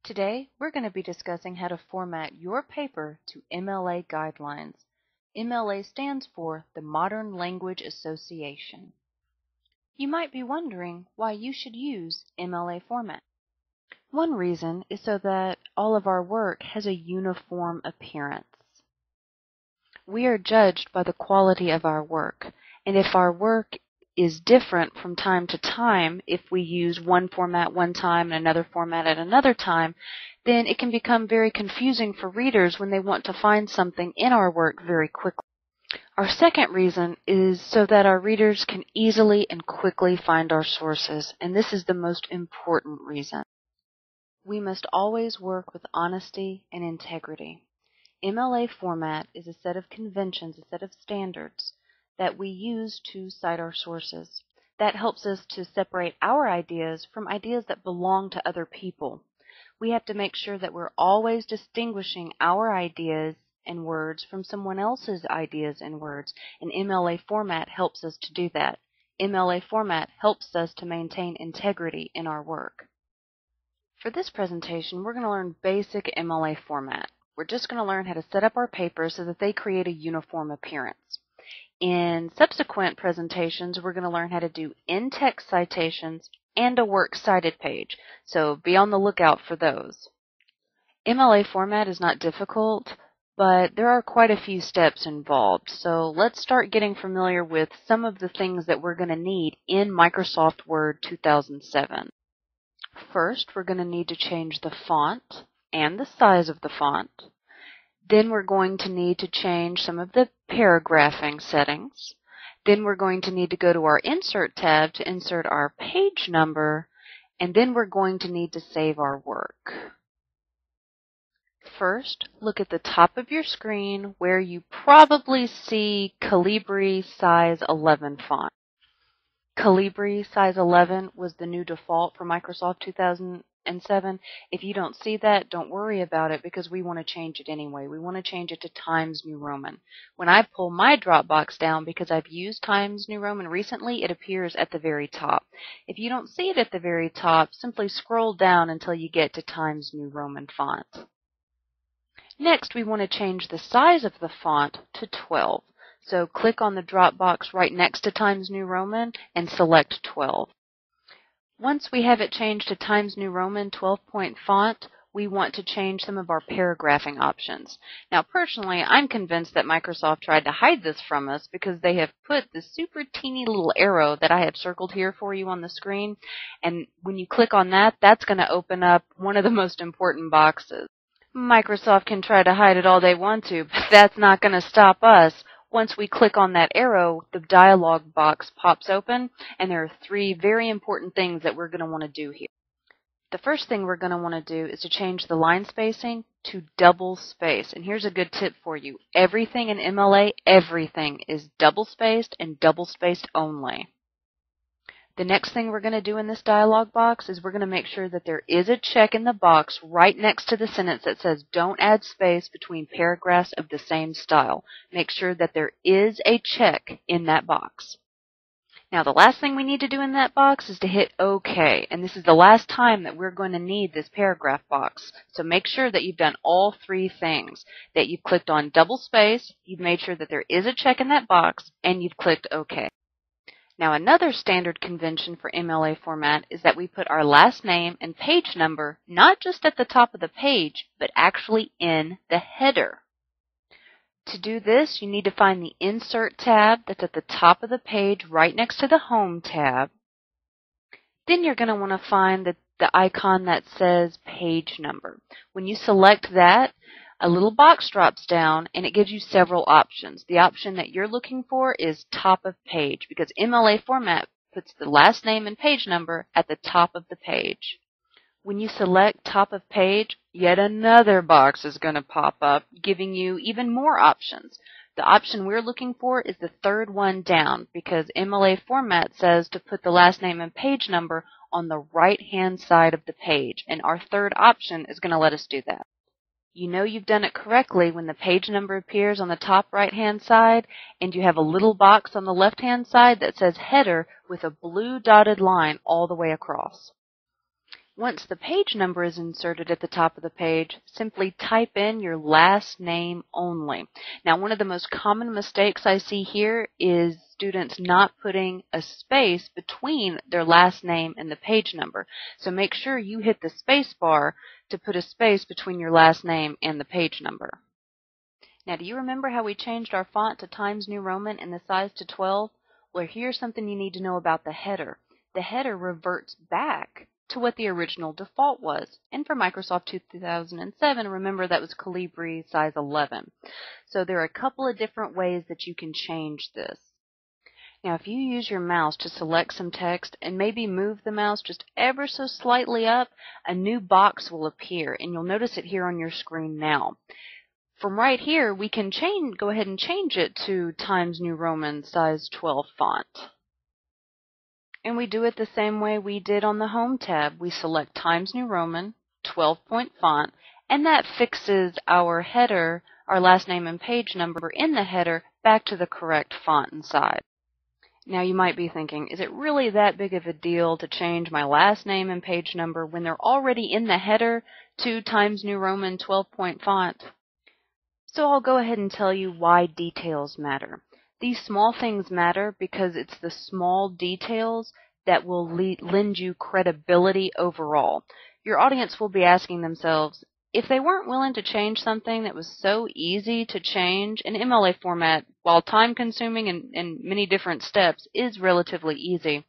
Today, we're going to be discussing how to format your paper to MLA guidelines. MLA stands for the Modern Language Association. You might be wondering why you should use MLA format. One reason is so that all of our work has a uniform appearance. We are judged by the quality of our work, and if our work is different from time to time, if we use one format one time and another format at another time, then it can become very confusing for readers when they want to find something in our work very quickly. Our second reason is so that our readers can easily and quickly find our sources, and this is the most important reason. We must always work with honesty and integrity. MLA format is a set of conventions, a set of standards that we use to cite our sources. That helps us to separate our ideas from ideas that belong to other people. We have to make sure that we're always distinguishing our ideas and words from someone else's ideas and words, and MLA format helps us to do that. MLA format helps us to maintain integrity in our work. For this presentation, we're going to learn basic MLA format. We're just going to learn how to set up our papers so that they create a uniform appearance. In subsequent presentations, we're going to learn how to do in-text citations and a Works Cited page, so be on the lookout for those. MLA format is not difficult, but there are quite a few steps involved, so let's start getting familiar with some of the things that we're going to need in Microsoft Word 2007. First, we're going to need to change the font and the size of the font. Then we're going to need to change some of the paragraphing settings. Then we're going to need to go to our Insert tab to insert our page number, and then we're going to need to save our work. First, look at the top of your screen where you probably see Calibri size 11 font. Calibri size 11 was the new default for Microsoft 2007. If you don't see that, don't worry about it because we want to change it anyway. We want to change it to Times New Roman. When I pull my Dropbox down, because I've used Times New Roman recently, it appears at the very top. If you don't see it at the very top, simply scroll down until you get to Times New Roman font. Next, we want to change the size of the font to 12. So click on the drop box right next to Times New Roman and select 12. Once we have it changed to Times New Roman 12-point font, we want to change some of our paragraphing options. Now, personally, I'm convinced that Microsoft tried to hide this from us because they have put the super teeny little arrow that I have circled here for you on the screen, and when you click on that, that's going to open up one of the most important boxes. Microsoft can try to hide it all they want to, but that's not going to stop us. Once we click on that arrow, the dialog box pops open, and there are three very important things that we're going to want to do here. The first thing we're going to want to do is to change the line spacing to double space. And here's a good tip for you. Everything in MLA, everything is double spaced and double spaced only. The next thing we're going to do in this dialog box is we're going to make sure that there is a check in the box right next to the sentence that says don't add space between paragraphs of the same style. Make sure that there is a check in that box. Now, the last thing we need to do in that box is to hit OK, and this is the last time that we're going to need this paragraph box. So make sure that you've done all three things, that you've clicked on double space, you've made sure that there is a check in that box, and you've clicked OK. Now, another standard convention for MLA format is that we put our last name and page number not just at the top of the page, but actually in the header. To do this, you need to find the Insert tab that's at the top of the page right next to the Home tab. Then you're going to want to find the icon that says Page Number. When you select that, a little box drops down and it gives you several options. The option that you're looking for is top of page because MLA format puts the last name and page number at the top of the page. When you select top of page, yet another box is going to pop up, giving you even more options. The option we're looking for is the third one down because MLA format says to put the last name and page number on the right-hand side of the page, and our third option is going to let us do that. You know you've done it correctly when the page number appears on the top right-hand side and you have a little box on the left-hand side that says Header with a blue dotted line all the way across. Once the page number is inserted at the top of the page, simply type in your last name only. Now, one of the most common mistakes I see here is students not putting a space between their last name and the page number. So make sure you hit the space bar to put a space between your last name and the page number. Now, do you remember how we changed our font to Times New Roman and the size to 12? Well, here's something you need to know about the header. The header reverts back to what the original default was. And for Microsoft 2007, remember that was Calibri size 11. So there are a couple of different ways that you can change this. Now, if you use your mouse to select some text and maybe move the mouse just ever so slightly up, a new box will appear, and you'll notice it here on your screen now. From right here, we can go ahead and change it to Times New Roman size 12 font. And we do it the same way we did on the Home tab. We select Times New Roman, 12-point font, and that fixes our header, our last name and page number in the header, back to the correct font and size. Now you might be thinking, is it really that big of a deal to change my last name and page number when they're already in the header to Times New Roman 12-point font? So I'll go ahead and tell you why details matter. These small things matter because it's the small details that will lend you credibility overall. Your audience will be asking themselves, if they weren't willing to change something that was so easy to change, an MLA format, while time-consuming and many different steps, is relatively easy.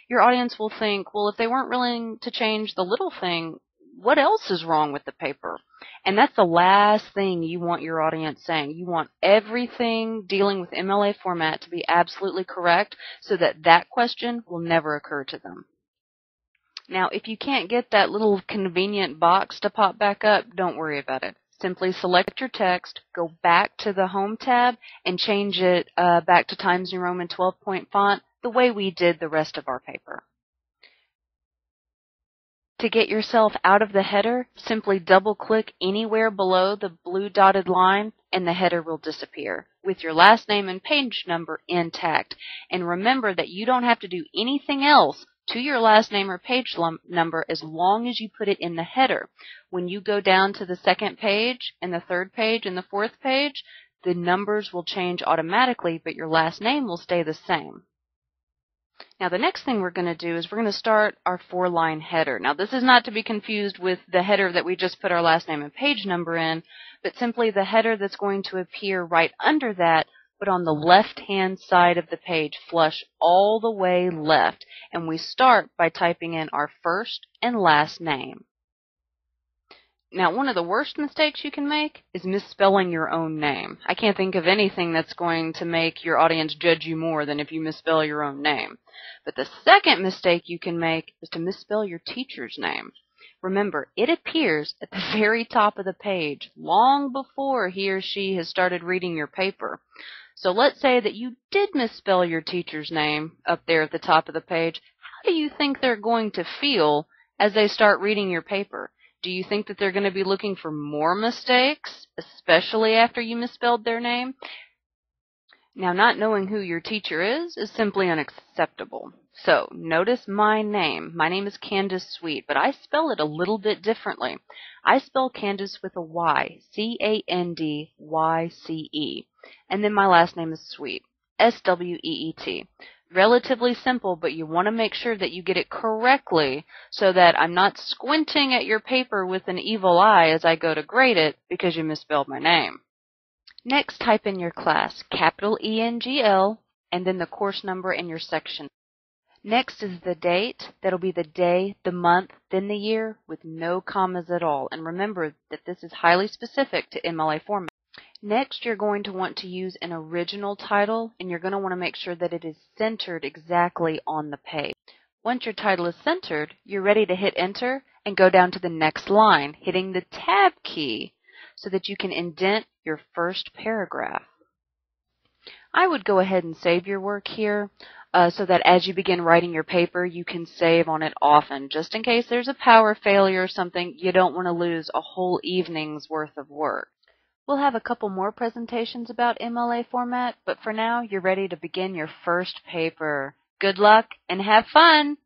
Your audience will think, well, if they weren't willing to change the little thing, what else is wrong with the paper? And that's the last thing you want your audience saying. You want everything dealing with MLA format to be absolutely correct so that that question will never occur to them. Now, if you can't get that little convenient box to pop back up, don't worry about it. Simply select your text, go back to the Home tab, and change it back to Times New Roman 12-point font the way we did the rest of our paper. To get yourself out of the header, simply double-click anywhere below the blue dotted line and the header will disappear with your last name and page number intact. And remember that you don't have to do anything else to your last name or page number as long as you put it in the header. When you go down to the second page and the third page and the fourth page, the numbers will change automatically, but your last name will stay the same. Now, the next thing we're going to do is we're going to start our 4-line header. Now, this is not to be confused with the header that we just put our last name and page number in, but simply the header that's going to appear right under that, but on the left-hand side of the page, flush all the way left. And we start by typing in our first and last name. Now, one of the worst mistakes you can make is misspelling your own name. I can't think of anything that's going to make your audience judge you more than if you misspell your own name. But the second mistake you can make is to misspell your teacher's name. Remember, it appears at the very top of the page long before he or she has started reading your paper. So let's say that you did misspell your teacher's name up there at the top of the page. How do you think they're going to feel as they start reading your paper? Do you think that they're going to be looking for more mistakes, especially after you misspelled their name? Now, not knowing who your teacher is simply unacceptable. So, notice my name. My name is Candace Sweet, but I spell it a little bit differently. I spell Candace with a Y, C-A-N-D-Y-C-E. And then my last name is Sweet, S-W-E-E-T. Relatively simple, but you want to make sure that you get it correctly so that I'm not squinting at your paper with an evil eye as I go to grade it because you misspelled my name. Next, type in your class, capital E-N-G-L, and then the course number and your section. Next is the date. That'll be the day, the month, then the year with no commas at all. And remember that this is highly specific to MLA format. Next, you're going to want to use an original title, and you're going to want to make sure that it is centered exactly on the page. Once your title is centered, you're ready to hit enter and go down to the next line, hitting the tab key so that you can indent your first paragraph. I would go ahead and save your work here so that as you begin writing your paper, you can save on it often. Just in case there's a power failure or something, you don't want to lose a whole evening's worth of work. We'll have a couple more presentations about MLA format, but for now, you're ready to begin your first paper. Good luck and have fun!